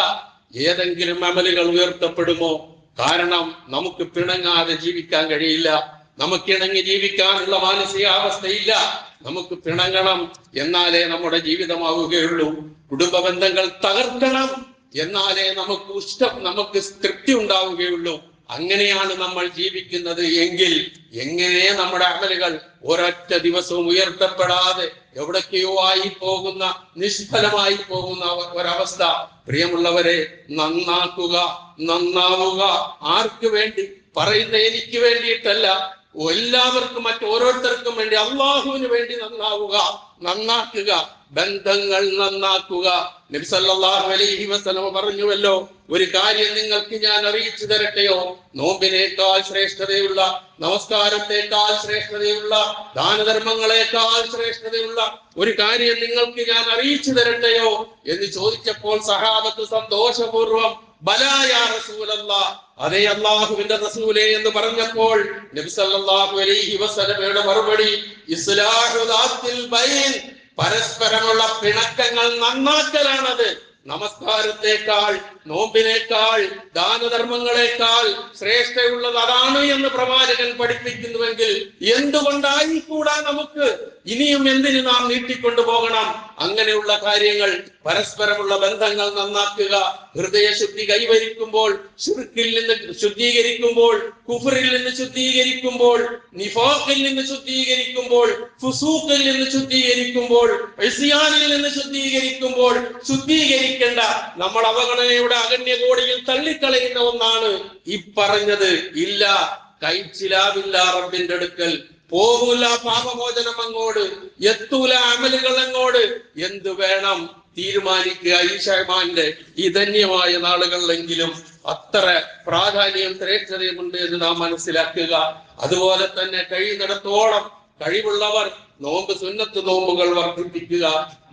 ഏതെങ്കിലും അമലുകൾ ഉയർത്തപ്പെടുമോ? കാരണം നമുക്ക് പിണങ്ങാതെ ജീവിക്കാൻ കഴിയില്ല. നമുക്കിണങ്ങി ജീവിക്കാനുള്ള മാനസികാവസ്ഥയില്ല. നമുക്ക് പിണങ്ങണം, എന്നാലേ നമ്മുടെ ജീവിതമാവുകയുള്ളൂ. കുടുംബ ബന്ധങ്ങൾ തകർക്കണം, എന്നാലേ നമുക്ക് തൃപ്തി ഉണ്ടാവുകയുള്ളൂ. അങ്ങനെയാണ് നമ്മൾ ജീവിക്കുന്നത് എങ്കിൽ എങ്ങനെ നമ്മുടെ അമലുകൾ ഒരൊറ്റ ദിവസവും ഉയർത്തപ്പെടാതെ എവിടൊക്കെയോ ആയി പോകുന്ന, നിഷ്ഫലമായി പോകുന്ന ഒരവസ്ഥ? പ്രിയമുള്ളവരെ, നന്നാക്കുക, നന്നാവുക. ആർക്ക് വേണ്ടി? പറയുന്ന എനിക്ക് വേണ്ടിയിട്ടല്ല, എല്ലാവർക്കും, മറ്റോരോരുത്തർക്കും വേണ്ടി, അള്ളാഹുവിന് വേണ്ടി നന്നാവുക, നന്നാക്കുക, ബന്ധങ്ങൾ നന്നാക്കുക. നബി സല്ലല്ലാഹു അലൈഹി വസല്ലം പറഞ്ഞുവല്ലോ, ഒരു കാര്യം നിങ്ങൾക്ക് ഞാൻ അറിയിച്ചു തരട്ടെയോ? നോമ്പിനേക്കാൾ ശ്രേഷ്ഠതയുള്ള, നമസ്കാരത്തെക്കാൾ ശ്രേഷ്ഠതയുള്ള, ദാനധർമ്മങ്ങളെക്കാൾ ശ്രേഷ്ഠതയുള്ള ഒരു കാര്യം നിങ്ങൾക്ക് ഞാൻ അറിയിച്ചു തരട്ടെയോ എന്ന് ചോദിച്ചപ്പോൾ സഹാബത്ത് സന്തോഷപൂർവ്വം ബലാ യാ റസൂലല്ലാഹ്, അതേ അല്ലാഹുവിന്റെ റസൂലേ എന്ന് പറഞ്ഞപ്പോൾ നബി സല്ലല്ലാഹു അലൈഹി വസല്ലമയുടെ മറുപടി, ഇസ്ലാഹു ദാത്തിൽ ബൈൻ, പരസ്പരമുള്ള പിണക്കങ്ങൾ നന്നാക്കലാണത്. നമസ്കാരത്തെക്കാൾ, നോമ്പിനേക്കാൾ ദാനധർമ്മങ്ങളെക്കാൾ ശ്രേഷ്ഠയുള്ളത് അതാണ് എന്ന് പ്രവാചകൻ പഠിപ്പിക്കുന്നുവെങ്കിൽ എന്തുകൊണ്ടായിക്കൂടാ നമുക്ക് ഇനിയും എന്തിന് നാം നീട്ടിക്കൊണ്ടു പോകണം? അങ്ങനെയുള്ള കാര്യങ്ങൾ, പരസ്പരമുള്ള ബന്ധങ്ങൾ നന്നാക്കുക, ഹൃദയശുദ്ധി കൈവരിക്കുമ്പോൾ, ശിർക്കിൽ നിന്ന് ശുദ്ധീകരിക്കുമ്പോൾ, കുഫറിൽ നിന്ന് ശുദ്ധീകരിക്കുമ്പോൾ, നിഫാഖിൽ നിന്ന് ശുദ്ധീകരിക്കുമ്പോൾ, ഫുസൂഖിൽ നിന്ന് ശുദ്ധീകരിക്കുമ്പോൾ, ഇസ്യാനിൽ നിന്ന് ശുദ്ധീകരിക്കുമ്പോൾ, ശുദ്ധീകരിക്കേണ്ട നമ്മൾ അവഗണനയുടെ അഗണ്യകോടിയിൽ തള്ളിക്കളയുന്ന ഒന്നാണ് ഈ പറഞ്ഞത്. ഇല്ല, കഴിച്ചിലാവില്ല റബ്ബിന്റെ അടുക്കൽ, പോകൂല പാപമോചനം അങ്ങോട്ട്, എത്തൂല അമലുകൾ അങ്ങോട്ട്. എന്ത് വേണം തീരുമാനിക്കുക. ഈ ഷഅബാന്റെ ഈ ധന്യമായ നാളുകളിലെങ്കിലും അത്ര പ്രാധാന്യം ശ്രേഷ്ഠതയുമുണ്ട് എന്ന് നാം മനസ്സിലാക്കുക. അതുപോലെ തന്നെ കഴിയുന്നിടത്തോളം കഴിവുള്ളവർ നോമ്പ്, സുന്നത്ത് നോമ്പുകൾ വർദ്ധിപ്പിക്കുക.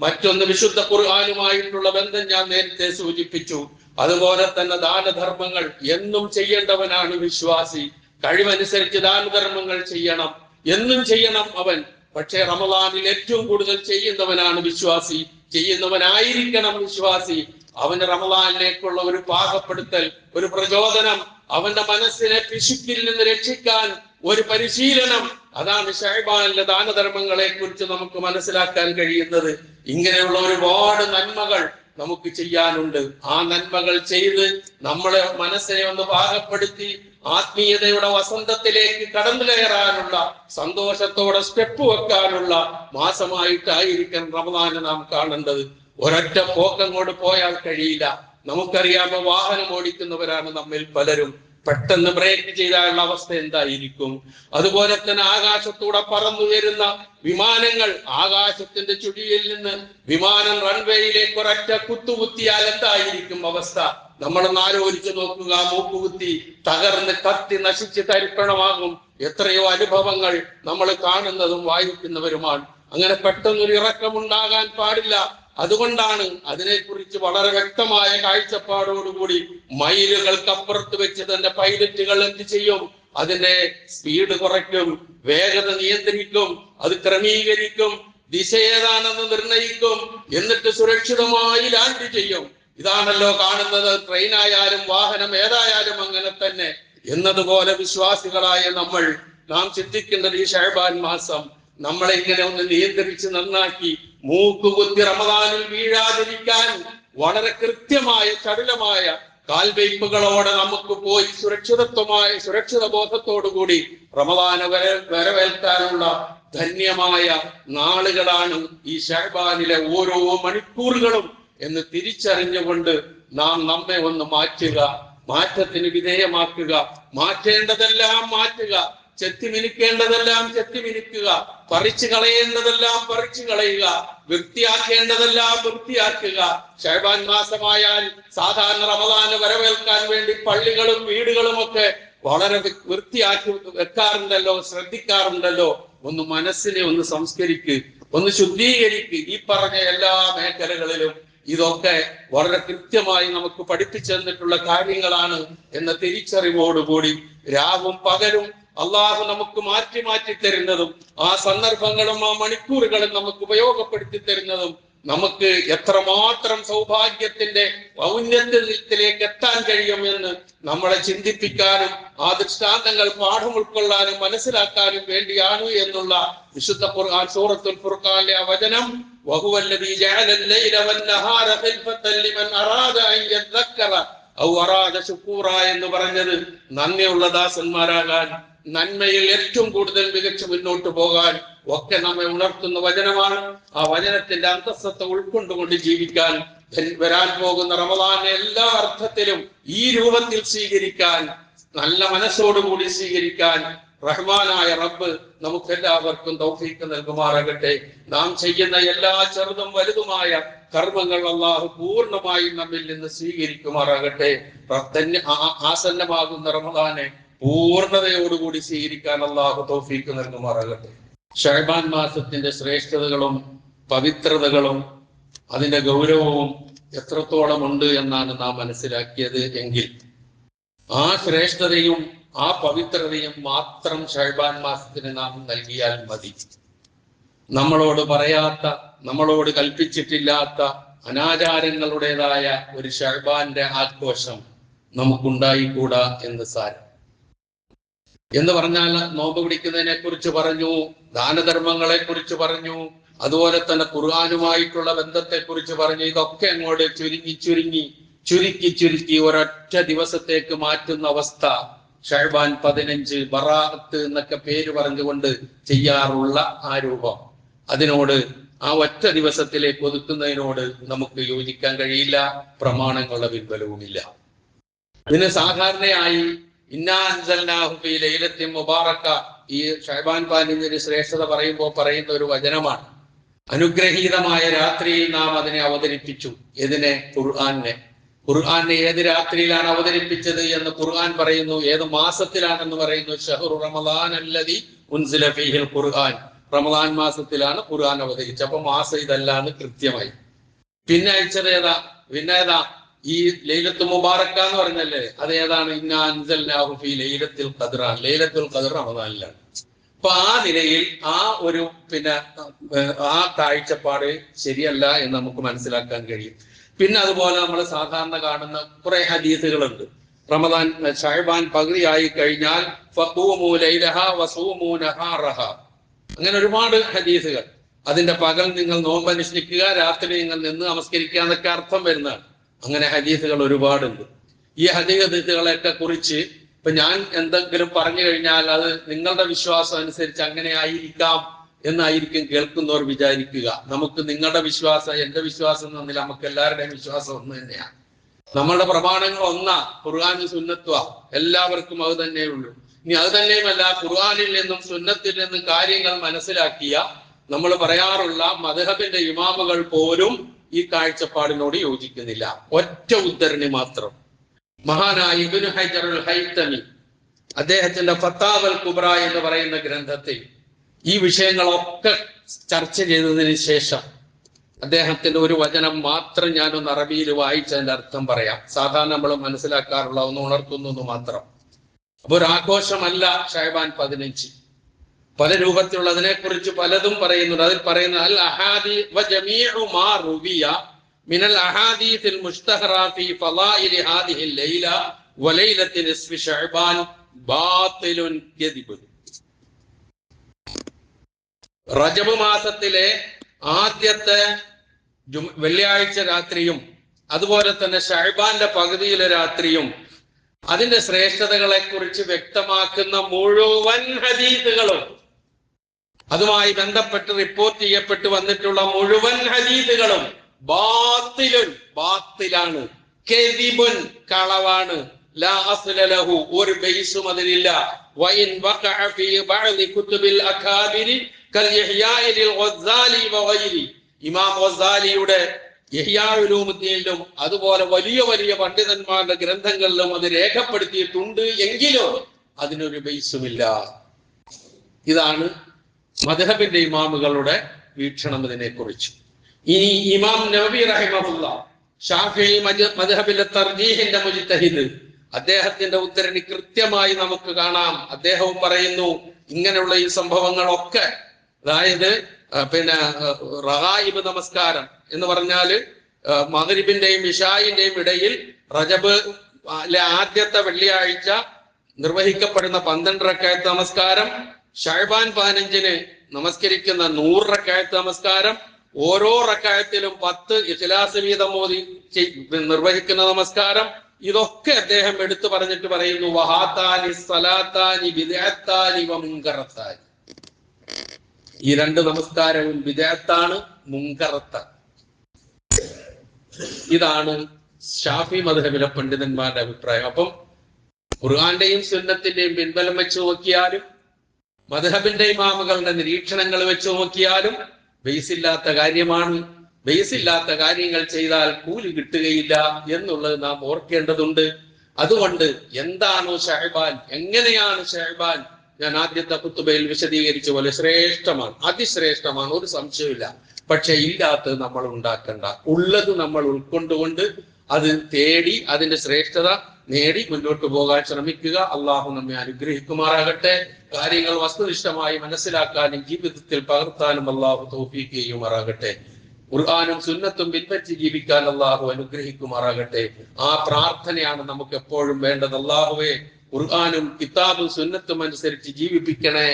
മറ്റൊന്ന് വിശുദ്ധ ഖുർആനുമായിട്ടുള്ള ബന്ധം ഞാൻ നേരത്തെ സൂചിപ്പിച്ചു. അതുപോലെ തന്നെ ദാനധർമ്മങ്ങൾ എന്നും ചെയ്യേണ്ടവനാണ് വിശ്വാസി. കഴിവനുസരിച്ച് ദാനധർമ്മങ്ങൾ ചെയ്യണം, എന്നും ചെയ്യണം അവൻ. പക്ഷേ റമളാനിൽ ഏറ്റവും കൂടുതൽ ചെയ്യുന്നവനാണ് വിശ്വാസി, ചെയ്യുന്നവനായിരിക്കണം വിശ്വാസി. അവന് റമളാനിലേക്കുള്ള ഒരു പാകപ്പെടുത്തൽ, ഒരു പ്രചോദനം, അവന്റെ മനസ്സിനെ പിശുക്കിൽ നിന്ന് രക്ഷിക്കാൻ ഒരു പരിശീലനം, അതാണ് ഷഅബാനിലെ ദാനധർമ്മങ്ങളെ കുറിച്ച് നമുക്ക് മനസ്സിലാക്കാൻ കഴിയുന്നത്. ഇങ്ങനെയുള്ള ഒരുപാട് നന്മകൾ നമുക്ക് ചെയ്യാനുണ്ട്. ആ നന്മകൾ ചെയ്ത് നമ്മളെ മനസ്സിനെ ഒന്ന് പാകപ്പെടുത്തി ആത്മീയതയുടെ വസന്തത്തിലേക്ക് കടന്നു കയറാനുള്ള, സന്തോഷത്തോടെ സ്റ്റെപ്പ് വെക്കാനുള്ള മാസമായിട്ടായിരിക്കും റമദാനെ നാം കാണേണ്ടത്. ഒരൊറ്റ പോക്കങ്ങോട്ട് പോയാൽ കഴിയില്ല. നമുക്കറിയാമോ, വാഹനം ഓടിക്കുന്നവരാണ് നമ്മിൽ പലരും. പെട്ടെന്ന് ബ്രേക്ക് ചെയ്താലുള്ള അവസ്ഥ എന്തായിരിക്കും? അതുപോലെ തന്നെ ആകാശത്തൂടെ പറന്നുയരുന്ന വിമാനങ്ങൾ, ആകാശത്തിന്റെ ചുഴിയിൽ നിന്ന് വിമാനം റൺവേയിലേക്ക് ഒരൊറ്റ കുത്തുകുത്തിയാൽ എന്തായിരിക്കും അവസ്ഥ? നമ്മളൊന്ന് ആലോചിച്ചു നോക്കുക. മൂക്കുകുത്തി തകർന്ന് കത്തി നശിച്ച് തരിപ്പണമാകും. എത്രയോ അനുഭവങ്ങൾ നമ്മൾ കാണുന്നതും വായിക്കുന്നവരുമാണ്. അങ്ങനെ പെട്ടെന്നൊരു ഇറക്കമുണ്ടാകാൻ പാടില്ല. അതുകൊണ്ടാണ് അതിനെക്കുറിച്ച് വളരെ വ്യക്തമായ കാഴ്ചപ്പാടോടുകൂടി മൈലുകൾക്കപ്പുറത്ത് വെച്ച് തന്നെ പൈലറ്റുകൾ എന്ത് ചെയ്യും? അതിന്റെ സ്പീഡ് കുറയ്ക്കും, വേഗത നിയന്ത്രിക്കും, അത് ക്രമീകരിക്കും, ദിശ ഏതാണെന്ന് നിർണയിക്കും, എന്നിട്ട് സുരക്ഷിതമായി ലാൻഡ് ചെയ്യും. ഇതാണല്ലോ കാണുന്നത്. ട്രെയിനായാലും വാഹനം ഏതായാലും അങ്ങനെ തന്നെ. എന്നതുപോലെ വിശ്വാസികളായ നാം ചിന്തിക്കുന്നത് ഈ ഷഅബാൻ മാസം നമ്മളെ ഇങ്ങനെ ഒന്ന് നിയന്ത്രിച്ച് നന്നാക്കി മൂക്കുകുത്തി റമദാനിൽ വീഴാതിരിക്കാൻ വളരെ കൃത്യമായ ചടുലമായ കാൽവയ്പ്പുകളോടെ നമുക്ക് പോയി സുരക്ഷിത ബോധത്തോടുകൂടി റമദാനെ വരവേൽക്കാനുള്ള ധന്യമായ നാളുകളാണ് ഈ ഷഅബാനിലെ ഓരോ മണിക്കൂറുകളും എന്ന് തിരിച്ചറിഞ്ഞുകൊണ്ട് നാം നമ്മെ ഒന്ന് മാറ്റുക, മാറ്റത്തിന് വിധേയമാക്കുക, മാറ്റേണ്ടതെല്ലാം മാറ്റുക, ചെത്തിമിനിക്കേണ്ടതെല്ലാം ചെത്തിമിനിക്കുക, പറിച്ചു കളയേണ്ടതെല്ലാം പറിച്ചു കളയുക, വൃത്തിയാക്കേണ്ടതെല്ലാം വൃത്തിയാക്കുക. ഷഅബാൻ മാസമായാൽ സാധാരണ റമദാന് വരവേൽക്കാൻ വേണ്ടി പള്ളികളും വീടുകളും ഒക്കെ വളരെ വൃത്തിയാക്കി വെക്കാറുണ്ടല്ലോ, ശ്രദ്ധിക്കാറുണ്ടല്ലോ. ഒന്ന് മനസ്സിനെ ഒന്ന് സംസ്കരിക്ക്, ഒന്ന് ശുദ്ധീകരിക്ക്. ഈ പറഞ്ഞ എല്ലാ മേഖലകളിലും ഇതൊക്കെ വളരെ കൃത്യമായി നമുക്ക് പഠിപ്പിച്ചു തന്നിട്ടുള്ള കാര്യങ്ങളാണ് എന്ന തിരിച്ചറിവോടുകൂടി രാവും പകലും അള്ളാഹു നമുക്ക് മാറ്റി മാറ്റി തരുന്നതും ആ സന്ദർഭങ്ങളും ആ മണിക്കൂറുകളും നമുക്ക് ഉപയോഗപ്പെടുത്തി തരുന്നതും നമുക്ക് എത്രമാത്രം സൗഭാഗ്യത്തിന്റെ ഔന്നത്യത്തിലേക്ക് എത്താൻ കഴിയുമെന്ന് നമ്മളെ ചിന്തിപ്പിക്കാനും ആ ദൃഷ്ടാന്തങ്ങൾ പാഠം ഉൾക്കൊള്ളാനും മനസ്സിലാക്കാനും വേണ്ടിയാണ് എന്നുള്ള വിശുദ്ധ ഖുർആൻ സൂറത്തുൽ ഫുർഖാനിലെ ആ വചനം വഹുവല്ലദീ ജഅലൽ ലൈല വന്നഹാര ഖിൽഫത്തൻ ലിമൻ അറാദ അൻ യദ്ദക്കറ ഔ അറാദ ശുക്കൂറ എന്ന് പറഞ്ഞത് നന്ദിയുള്ള ദാസന്മാരാകാൻ, നന്മയിൽ ഏറ്റവും കൂടുതൽ മികച്ചു മുന്നോട്ട് പോകാൻ ഒക്കെ നമ്മെ ഉണർത്തുന്ന വചനമാണ്. ആ വചനത്തിന്റെ അന്തസ്സത്തെ ഉൾക്കൊണ്ടുകൊണ്ട് ജീവിക്കാൻ, വരാൻ പോകുന്ന റമദാനെ എല്ലാ അർത്ഥത്തിലും ഈ രൂപത്തിൽ സ്വീകരിക്കാൻ, നല്ല മനസ്സോടുകൂടി സ്വീകരിക്കാൻ റഹ്മാനായ റബ്ബ് നമുക്കെല്ലാവർക്കും തൗഫീഖ് നൽകുമാറാകട്ടെ. നാം ചെയ്യുന്ന എല്ലാ ചെറുതും വലുതുമായ കർമ്മങ്ങൾ അള്ളാഹു പൂർണ്ണമായും നമ്മിൽ നിന്ന് സ്വീകരിക്കുമാറാകട്ടെ. ആസന്നമാകുന്ന റമദാനെ പൂർണ്ണതയോടുകൂടി സ്വീകരിക്കാൻ അള്ളാഹു തൗഫീഖ് നൽകുമാറാകട്ടെ. ഷഅബാൻ മാസത്തിന്റെ ശ്രേഷ്ഠതകളും പവിത്രതകളും അതിന്റെ ഗൗരവവും എത്രത്തോളം ഉണ്ട് എന്നാണ് നാം മനസ്സിലാക്കിയത് എങ്കിൽ ആ ശ്രേഷ്ഠതയും ആ പവിത്രതയും മാത്രം ഷഅബാൻ മാസത്തിന് നാം നൽകിയാൽ മതി. നമ്മളോട് പറയാത്ത, നമ്മളോട് കൽപ്പിച്ചിട്ടില്ലാത്ത അനാചാരങ്ങളുടേതായ ഒരു ഷഅബാന്റെ ആഘോഷം നമുക്കുണ്ടായിക്കൂടാ എന്ന് സാരം. എന്ന് പറഞ്ഞാൽ നോമ്പ് പിടിക്കുന്നതിനെ കുറിച്ച് പറഞ്ഞു, ദാനധർമ്മങ്ങളെ കുറിച്ച് പറഞ്ഞു, അതുപോലെ തന്നെ ഖുർആനുമായിട്ടുള്ള ബന്ധത്തെ കുറിച്ച് പറഞ്ഞു. ഇതൊക്കെ അങ്ങോട്ട് ചുരുക്കി ഒരൊറ്റ ദിവസത്തേക്ക് മാറ്റുന്ന അവസ്ഥ ഷഅബാൻ 15 ബറാഅത്ത് എന്നൊക്കെ പേര് പറഞ്ഞുകൊണ്ട് ചെയ്യാറുള്ള ആ രൂപം, അതിനോട് ആ ഒറ്റ ദിവസത്തിലേക്ക് ഒതുക്കുന്നതിനോട് നമുക്ക് യോജിക്കാൻ കഴിയില്ല. പ്രമാണങ്ങളുടെ പിൻബലവുമില്ല. ഇതിന് സാധാരണയായി ഇന്നാ അൻസൽനാഹു ഫീ ലൈലത്തിൻ മുബാറക, ഈ ഷഅബാൻ 15 ശ്രേഷ്ഠത പറയുമ്പോൾ പറയുന്ന ഒരു വചനമാണ്. അനുഗ്രഹീതമായ രാത്രിയിൽ നാം അതിനെ അവതരിപ്പിച്ചു. ഇതിനെ ഖുർആനെ ഏത് രാത്രിയിലാണ് അവതരിപ്പിച്ചത് എന്ന് ഖുർആൻ പറയുന്നു. ഏത് മാസത്തിലാണെന്ന് പറയുന്നു. ശഹ്റു റമളാൻ അല്ലദീ ഉൻസില ഫീഹിൽ ഖുർആൻ, റമളാൻ മാസത്തിലാണ് ഖുർആൻ അവതരിച്ചത്. അപ്പൊ മാസം ഇതല്ലാന്ന് കൃത്യമായി. പിന്നെ അയച്ചത് ഏതാ? ഈ ലൈലത്തുൽ മുബാറക എന്ന് പറഞ്ഞല്ലേ, അത് ഏതാണ്? ഇന്നാ അൻസൽനാഹു ഫീ ലൈലത്തുൽ ഖദ്റാൻ. ലൈലത്തുൽ ഖദ്ർ റമളാനിലാണ്. അപ്പൊ ആ നിലയിൽ ആ ഒരു ആ കാഴ്ചപ്പാട് ശരിയല്ല എന്ന് നമുക്ക് മനസ്സിലാക്കാൻ കഴിയും. പിന്നെ അതുപോലെ നമ്മൾ സാധാരണ കാണുന്ന കുറെ ഹദീസുകളുണ്ട്. റമദാൻ ഷഅബാൻ പകുതിയായി കഴിഞ്ഞാൽ ഫഖൂമു ലൈലഹാ വസൂമു നഹാറഹാ, അങ്ങനെ ഒരുപാട് ഹദീസുകൾ. അതിന്റെ പകൽ നിങ്ങൾ നോമ്പ് അനുഷ്ഠിക്കുക, രാത്രി നിങ്ങൾ നിന്ന് നമസ്കരിക്കുക എന്നൊക്കെ അർത്ഥം വരുന്നതാണ്. അങ്ങനെ ഹദീസുകൾ ഒരുപാടുണ്ട്. ഈ ഹദീസുകളെയൊക്കെ കുറിച്ച് ഇപ്പൊ ഞാൻ എന്തെങ്കിലും പറഞ്ഞു കഴിഞ്ഞാൽ അത് നിങ്ങളുടെ വിശ്വാസം അനുസരിച്ച് അങ്ങനെ ആയിരിക്കാം എന്നായിരിക്കും കേൾക്കുന്നവർ വിചാരിക്കുക. നമുക്ക് നിങ്ങളുടെ വിശ്വാസം, എന്റെ വിശ്വാസം തമ്മിൽ നമുക്ക് എല്ലാവരുടെയും വിശ്വാസം ഒന്ന് തന്നെയാണ്. നമ്മളുടെ പ്രമാണങ്ങൾ ഒന്നാ, ഖുർആനും സുന്നത്തുവാ, എല്ലാവർക്കും അത് തന്നെയുള്ളൂ. ഇനി അത് തന്നെയുമല്ല, ഖുർആനിൽ നിന്നും സുന്നത്തിൽ നിന്നും കാര്യങ്ങൾ മനസ്സിലാക്കിയ നമ്മൾ പറയാറുള്ള മദ്ഹബിന്റെ ഇമാമുകൾ പോലും ഈ കാഴ്ചപ്പാടിനോട് യോജിക്കുന്നില്ല. ഒറ്റ ഉദ്ധരണി മാത്രം. മഹാനായ ഇബ്നു ഹജർ അൽ ഹൈതമി അദ്ദേഹത്തിന്റെ ഫത്താവൽ കുബ്ര എന്ന് പറയുന്ന ഗ്രന്ഥത്തിൽ ഈ വിഷയങ്ങളൊക്കെ ചർച്ച ചെയ്തതിന് ശേഷം അദ്ദേഹത്തിന്റെ ഒരു വചനം മാത്രം ഞാനൊന്ന് അറബിയിൽ വായിച്ചതിന്റെ അർത്ഥം പറയാം. സാധാരണ നമ്മൾ മനസ്സിലാക്കാറുള്ള ഒന്ന് ഉണർത്തുന്നു മാത്രം. അപ്പൊ ഒരു ആഘോഷമല്ല ഷഅബാൻ 15. പല രൂപത്തിലുള്ളതിനെ കുറിച്ച് പലതും പറയുന്നുണ്ട്. അതിൽ പറയുന്ന അൽ അഹാദി വ ജമീഉ മാ റുവിയ മിനൽ അഹാദീസിൽ മുസ്തഹറ ഫീ ഫളായിലി ഹാദിഹി ലൈല വ ലൈലത്തി നിസ്ഫി ശഅബാൻ ബാത്തിലുൻ കദിബ്. റജബ് മാസത്തിലെ ആദ്യത്തെ വെള്ളിയാഴ്ച രാത്രിയും അതുപോലെ തന്നെ ശഅബാന്റെ പകുതിയിലെ രാത്രിയും അതിന്റെ ശ്രേഷ്ഠതകളെ കുറിച്ച് വ്യക്തമാക്കുന്ന മുഴുവൻ ഹദീസുകളും, അതുമായി ബന്ധപ്പെട്ട് റിപ്പോർട്ട് ചെയ്യപ്പെട്ട് വന്നിട്ടുള്ള മുഴുവൻ ഹദീസുകളും ബാത്തിലാണ്, കദിബുൻ കളവാണ്, ലാ അസ്ല ലഹു ഒരു ബേസും അതിലില്ല. വഇൻ വഖഅ ഫീ ബഅദി കുതുബിൽ അകാബിരി കൽ ഇഹ്യാഇ ലിൽ ഗസ്സാലി വഗൈരി, ഇമാം ഗസ്സാലിയുടെ ഇഹ്യാ ഉലൂമുദ്ദീനിലും അതുപോലെ വലിയ വലിയ പണ്ഡിതന്മാരുടെ ഗ്രന്ഥങ്ങളിലും അത് രേഖപ്പെടുത്തിയിട്ടുണ്ട്. എങ്കിലും അതിനൊരു ബേസുമില്ല. ഇതാണ് മദ്ഹബിന്റെ ഇമാമുകളുടെ വീക്ഷണം ഇതിനെ കുറിച്ച്. ഇനി ഇമാം നവവി റഹിമഹുല്ലാ, ഷാഫിഈ മദ്ഹബിലെ തർജീഹിന്റെ മുജ്തഹിദ്, അദ്ദേഹത്തിന്റെ ഉദ്ധരണി കൃത്യമായി നമുക്ക് കാണാം. അദ്ദേഹവും പറയുന്നു ഇങ്ങനെയുള്ള ഈ സംഭവങ്ങളൊക്കെ, അതായത് റഗായിബ് നമസ്കാരം എന്ന് പറഞ്ഞാല് മഗ്രിബിന്റെയും ഇശായിന്റെയും ഇടയിൽ റജബ് ആദ്യത്തെ വെള്ളിയാഴ്ച നിർവഹിക്കപ്പെടുന്ന 12 റക്അത്ത് നമസ്കാരം, ശഅബാൻ 15 നമസ്കരിക്കുന്ന 100 റക്അത്ത് നമസ്കാരം, ഓരോ റക്അത്തിലും 10 ഇഖ്ലാസ് വീതം ഓതി നിർവഹിക്കുന്ന നമസ്കാരം, ഇതൊക്കെ അദ്ദേഹം എടുത്തു പറഞ്ഞിട്ട് പറയുന്നു വഹാതാനി സലാത്താനി ബിദ്അത്താനി വ മുൻകറത്താനി. ഈ 2 നമസ്കാരവും ബിദ്അത്താണ്, മുൻകറത്താണ്. ഇതാണ് ഷാഫി മദ്ഹബിലെ പണ്ഡിതന്മാരുടെ അഭിപ്രായം. അപ്പം ഖുർആന്റെയും സുന്നത്തിന്റെയും പിൻബലം വെച്ച് നോക്കിയാലും മദ്ഹബിന്റെ ഇമാമുകളുടെ നിരീക്ഷണങ്ങൾ വെച്ച് നോക്കിയാലും ബേസില്ലാത്ത കാര്യമാണ്. ബേസില്ലാത്ത കാര്യങ്ങൾ ചെയ്താൽ കൂലി കിട്ടുകയില്ല എന്നുള്ളത് നാം ഓർക്കേണ്ടതുണ്ട്. അതുകൊണ്ട് എന്താണോ ഷഅബാൻ, എങ്ങനെയാണ് ഷഅബാൻ, ഞാൻ ആദ്യത്തെ ഖുതുബയിൽ വിശദീകരിച്ച പോലെ ശ്രേഷ്ഠമാണ്, അതിശ്രേഷ്ഠമാണ്, ഒരു സംശയമില്ല. പക്ഷെ ഇല്ലാത്തത് നമ്മൾ ഉണ്ടാക്കണ്ട, ഉള്ളത് നമ്മൾ ഉൾക്കൊണ്ടുകൊണ്ട് അത് തേടി അതിന്റെ ശ്രേഷ്ഠത നേടി മുന്നോട്ട് പോകാൻ ശ്രമിക്കുക. അള്ളാഹു നമ്മെ അനുഗ്രഹിക്കുമാറാകട്ടെ. കാര്യങ്ങൾ വസ്തുനിഷ്ഠമായി മനസ്സിലാക്കാനും ജീവിതത്തിൽ പകർത്താനും അള്ളാഹു തൗഫീഖ് ചെയ്യുമാറാകട്ടെ. ഖുർആനും സുന്നത്തും പിൻപറ്റി ജീവിക്കാൻ അള്ളാഹു അനുഗ്രഹിക്കുമാറാകട്ടെ. ആ പ്രാർത്ഥനയാണ് നമുക്ക് എപ്പോഴും വേണ്ടത്. അള്ളാഹുവേ, ഖുർആനും കിതാബും സുന്നത്തും അനുസരിച്ച് ജീവിപ്പിക്കണേ.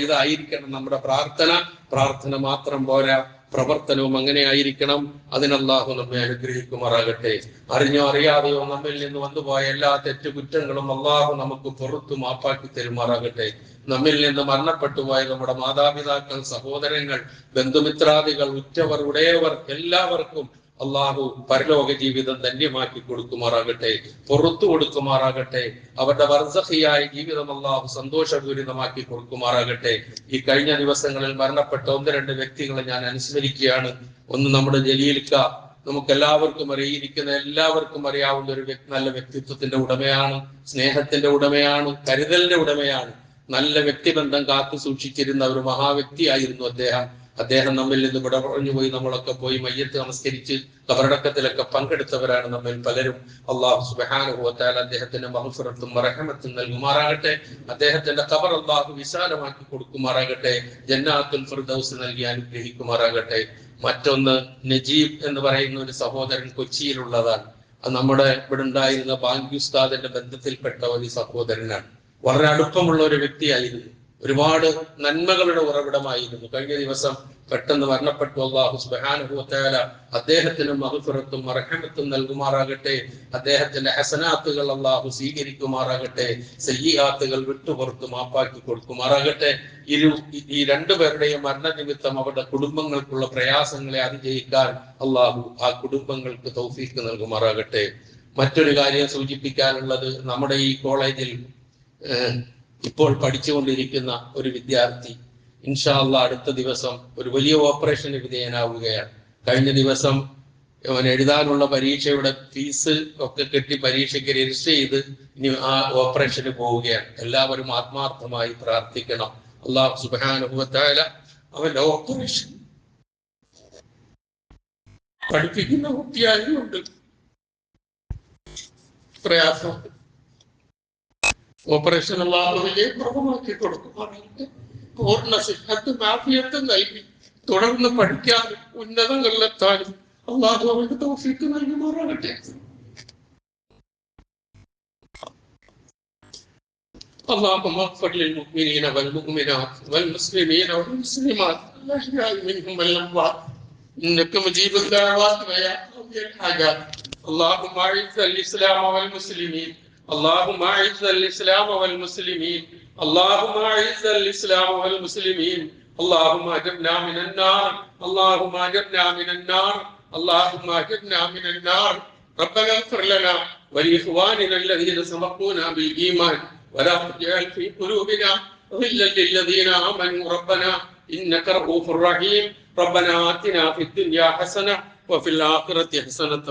ഇതായിരിക്കണം നമ്മുടെ പ്രാർത്ഥന. പ്രാർത്ഥന മാത്രം പോരാ, പ്രവർത്തനവും അങ്ങനെ ആയിരിക്കണം. അതിന് അള്ളാഹു നമ്മെ അനുഗ്രഹിക്കുമാറാകട്ടെ. അറിഞ്ഞോ അറിയാതെയോ നമ്മിൽ നിന്ന് വന്നുപോയ എല്ലാ തെറ്റുകുറ്റങ്ങളും അള്ളാഹു നമുക്ക് പുറത്തു മാപ്പാക്കി തരുമാറാകട്ടെ. നമ്മിൽ നിന്ന് മരണപ്പെട്ടു പോയ നമ്മുടെ മാതാപിതാക്കൾ, സഹോദരങ്ങൾ, ബന്ധുമിത്രാദികൾ, ഉറ്റവർ, ഉടയവർ എല്ലാവർക്കും അള്ളാഹു പരലോക ജീവിതം ധന്യമാക്കി കൊടുക്കുമാറാകട്ടെ, പുറത്തു കൊടുക്കുമാറാകട്ടെ. അവരുടെ വർസഖിയായ ജീവിതം അള്ളാഹു സന്തോഷപൂരിതമാക്കി കൊടുക്കുമാറാകട്ടെ. ഈ കഴിഞ്ഞ ദിവസങ്ങളിൽ മരണപ്പെട്ട 1-2 വ്യക്തികളെ ഞാൻ അനുസ്മരിക്കുകയാണ്. ഒന്ന് നമ്മുടെ ജലീൽക്ക. നമുക്ക് എല്ലാവർക്കും അറിയിരിക്കുന്ന എല്ലാവർക്കും അറിയാവുന്ന ഒരു നല്ല വ്യക്തിത്വത്തിന്റെ ഉടമയാണ്, സ്നേഹത്തിന്റെ ഉടമയാണ്, കരുതലിന്റെ ഉടമയാണ്. നല്ല വ്യക്തിബന്ധം കാത്തു സൂക്ഷിച്ചിരുന്ന ഒരു മഹാവ്യക്തിയായിരുന്നു അദ്ദേഹം നമ്മിൽ നിന്ന് വിട പറഞ്ഞു പോയി. നമ്മളൊക്കെ പോയി മയ്യത്ത് നമസ്കരിച്ച് ഖബറടക്കത്തിലൊക്കെ പങ്കെടുത്തവരാണ് നമ്മിൽ പലരും. അള്ളാഹു സുബ്ഹാനഹു വ തആല അദ്ദേഹത്തിന്റെ മഗ്ഫിറത്തും റഹ്മത്തും നൽകുമാറാകട്ടെ. അദ്ദേഹത്തിന്റെ ഖബർ അള്ളാഹു വിശാലമാക്കി കൊടുക്കുമാറാകട്ടെ. ജന്നാത്തുൽ ഫിർദൗസ് നൽകി അനുഗ്രഹിക്കുമാറാകട്ടെ. മറ്റൊന്ന് നജീബ് എന്ന് പറയുന്ന ഒരു സഹോദരൻ കൊച്ചിയിലുള്ളതാണ്. അത് നമ്മുടെ ഇവിടെ ഉണ്ടായിരുന്ന ബാങ്കി ഉസ്താദിന്റെ ബന്ധത്തിൽപ്പെട്ട ഒരു സഹോദരനാണ്. വളരെ അടുപ്പമുള്ള ഒരു വ്യക്തിയായിരുന്നു. ഒരുപാട് നന്മകളുടെ ഉറവിടമായിരുന്നു. കഴിഞ്ഞ ദിവസം പെട്ടെന്ന് മരണപ്പെട്ടു. അല്ലാഹു സുബ്ഹാനഹു വ തആല അദ്ദേഹത്തിന് മഗ്ഫിറത്തും റഹ്മത്തും നൽകുമാറാകട്ടെ. അദ്ദേഹത്തിന്റെ ഹസനാത്തുകൾ അല്ലാഹു സ്വീകരിക്കുമാറാകട്ടെ. സയ്യിആത്തുകൾ വിട്ടുപുറത്ത് മാപ്പാക്കി കൊടുക്കുമാറാകട്ടെ. ഈ രണ്ടുപേരുടെയും മരണനിമിത്തം അവരുടെ കുടുംബങ്ങൾക്കുള്ള പ്രയാസങ്ങളെ അതിജയിക്കാൻ അല്ലാഹു ആ കുടുംബങ്ങൾക്ക് തൗഫീഖ് നൽകുമാറാകട്ടെ. മറ്റൊരു കാര്യം സൂചിപ്പിക്കാനുള്ളത്, നമ്മുടെ ഈ കോളേജിൽ ഇപ്പോൾ പഠിച്ചുകൊണ്ടിരിക്കുന്ന ഒരു വിദ്യാർത്ഥി ഇൻഷാ അല്ലാഹ് അടുത്ത ദിവസം ഒരു വലിയ ഓപ്പറേഷന് വിധേയനാവുകയാണ്. കഴിഞ്ഞ ദിവസം അവൻ എഴുതാനുള്ള പരീക്ഷയുടെ ഫീസ് ഒക്കെ കെട്ടി പരീക്ഷയ്ക്ക് രജിസ്റ്റർ ചെയ്ത് ഇനി ആ ഓപ്പറേഷന് പോവുകയാണ്. എല്ലാവരും ആത്മാർത്ഥമായി പ്രാർത്ഥിക്കണം. അല്ലാഹു സുബ്ഹാനഹു വ തആല അവന്റെ ഓപ്പറേഷൻ പഠിപ്പിക്കുന്ന കുട്ടിയായതുകൊണ്ട് പ്രയാസം, ഓപ്പറേഷൻ അല്ലാഹു വിജയപ്രദമാക്കി കൊടുക്കുമാറാകട്ടെ. പൂർണ്ണ സിഹത്തും ആഫിയത്തും നൽകി തുടർന്ന് പഠിക്കാനും ഉന്നതങ്ങളിലെത്താനും അല്ലാഹു അവർക്ക് തൗഫീഖ് നൽകുമാറാകട്ടെ. اللهم اغفر للمؤمنين والمؤمنات والمسلمين والمسلمات الأحياء منهم والأموات إنك مجيب الدعوات ويا قاضي الحاجات. اللهم أعز الإسلام والمسلمين. اللهم أعز الإسلام والمسلمين. اللهم أعز الإسلام والمسلمين. اللهم أجرنا من النار. اللهم أجرنا من النار. اللهم أجرنا من النار. ربنا اغفر لنا ولإخواننا الذين سبقونا بالإيمان ولا تجعل في قلوبنا غلا للذين آمنوا ربنا إنك رؤوف رحيم. ربنا آتنا في الدنيا حسنة وفي الآخرة حسنة